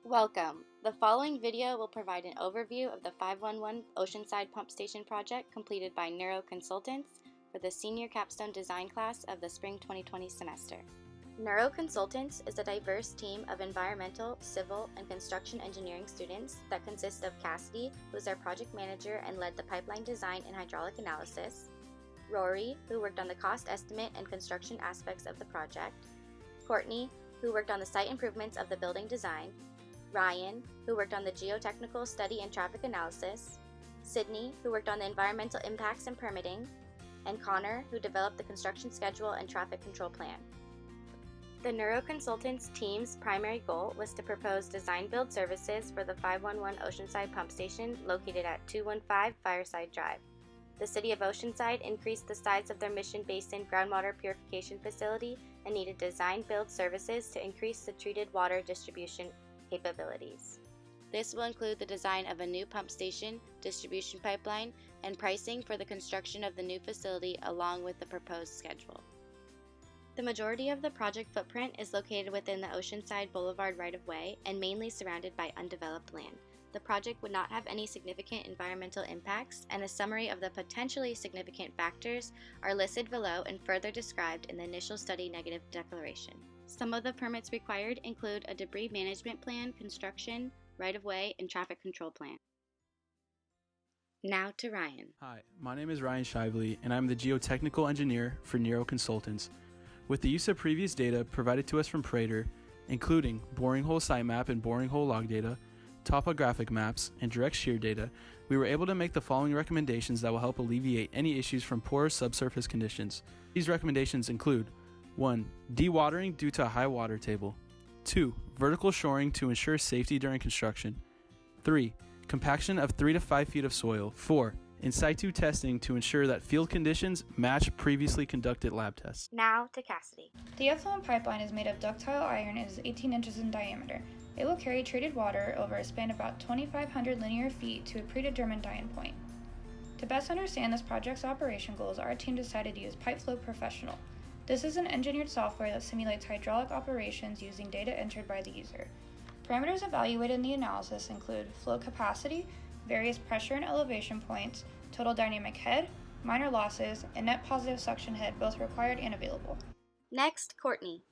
Welcome. The following video will provide an overview of the 511 Oceanside Pump Station project completed by Neuro Consultants for the Senior Capstone Design class of the Spring 2020 semester. Neuro Consultants is a diverse team of environmental, civil, and construction engineering students that consist of Cassidy, who is our project manager and led the pipeline design and hydraulic analysis, Rory, who worked on the cost estimate and construction aspects of the project, Courtney, who worked on the site improvements of the building design, Ryan, who worked on the geotechnical study and traffic analysis, Sydney, who worked on the environmental impacts and permitting, and Connor, who developed the construction schedule and traffic control plan. The Neuro Consultants team's primary goal was to propose design-build services for the 511 Oceanside Pump Station located at 215 Fireside Drive. The City of Oceanside increased the size of their Mission Basin groundwater purification facility and needed design-build services to increase the treated water distribution capabilities. This will include the design of a new pump station, distribution pipeline, and pricing for the construction of the new facility along with the proposed schedule. The majority of the project footprint is located within the Oceanside Boulevard right-of-way and mainly surrounded by undeveloped land. The project would not have any significant environmental impacts, and a summary of the potentially significant factors are listed below and further described in the initial study negative declaration. Some of the permits required include a debris management plan, construction, right-of-way, and traffic control plan. Now to Ryan. Hi, my name is Ryan Shively, and I'm the geotechnical engineer for Neuro Consultants. With the use of previous data provided to us from Prater, including boring hole site map and boring hole log data, topographic maps, and direct shear data, we were able to make the following recommendations that will help alleviate any issues from poor subsurface conditions. These recommendations include 1. Dewatering due to a high water table. 2. Vertical shoring to ensure safety during construction. 3. Compaction of 3 to 5 feet of soil. 4. In situ testing to ensure that field conditions match previously conducted lab tests. Now to Cassidy. The effluent pipeline is made of ductile iron and is 18 inches in diameter. It will carry treated water over a span of about 2,500 linear feet to a predetermined die-in point. To best understand this project's operation goals, our team decided to use PipeFlow Professional. This is an engineered software that simulates hydraulic operations using data entered by the user. Parameters evaluated in the analysis include flow capacity, various pressure and elevation points, total dynamic head, minor losses, and net positive suction head, both required and available. Next, Courtney.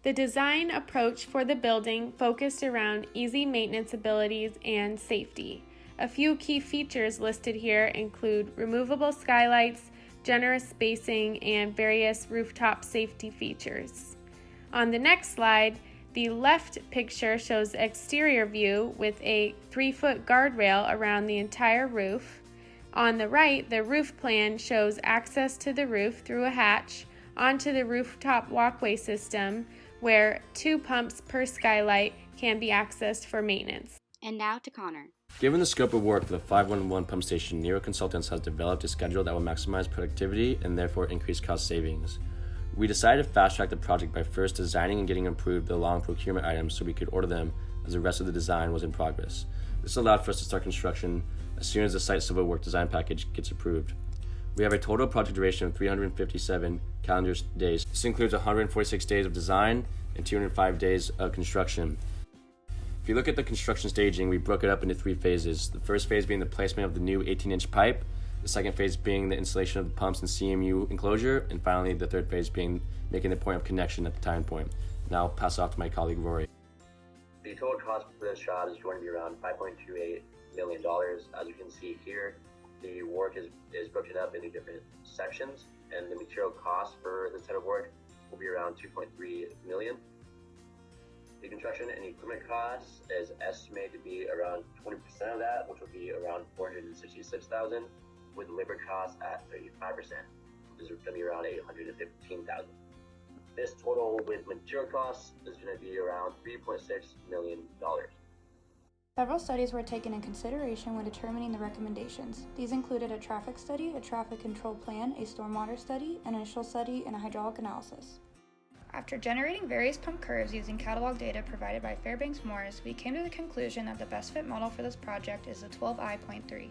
The design approach for the building focused around easy maintenance abilities and safety. A few key features listed here include removable skylights, generous spacing, and various rooftop safety features. On the next slide, the left picture shows the exterior view with a 3-foot guardrail around the entire roof. On the right, the roof plan shows access to the roof through a hatch onto the rooftop walkway system where 2 pumps per skylight can be accessed for maintenance. And now to Connor. Given the scope of work for the 511 pump station, Neuro Consultants has developed a schedule that will maximize productivity and therefore increase cost savings. We decided to fast-track the project by first designing and getting approved the long procurement items so we could order them as the rest of the design was in progress. This allowed for us to start construction as soon as the site civil work design package gets approved. We have a total project duration of 357 calendar days. This includes 146 days of design and 205 days of construction. If you look at the construction staging, we broke it up into 3 phases. The first phase being the placement of the new 18-inch pipe, the second phase being the installation of the pumps and CMU enclosure, and finally the third phase being making the point of connection at the tie-in point. Now I'll pass off to my colleague Rory. The total cost for this job is going to be around $5.28 million. As you can see here, the work is broken up into different sections, and the material cost for this type of work will be around $2.3 million. The construction and equipment costs is estimated to be around 20% of that, which will be around $466,000, with labor costs at 35%, which is going to be around $815,000. This total with material costs is going to be around $3.6 million. Several studies were taken in consideration when determining the recommendations. These included a traffic study, a traffic control plan, a stormwater study, an initial study, and a hydraulic analysis. After generating various pump curves using catalog data provided by Fairbanks Morris, we came to the conclusion that the best fit model for this project is the 12i.3.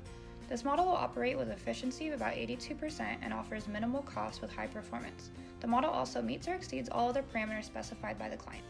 This model will operate with efficiency of about 82% and offers minimal cost with high performance. The model also meets or exceeds all other parameters specified by the client.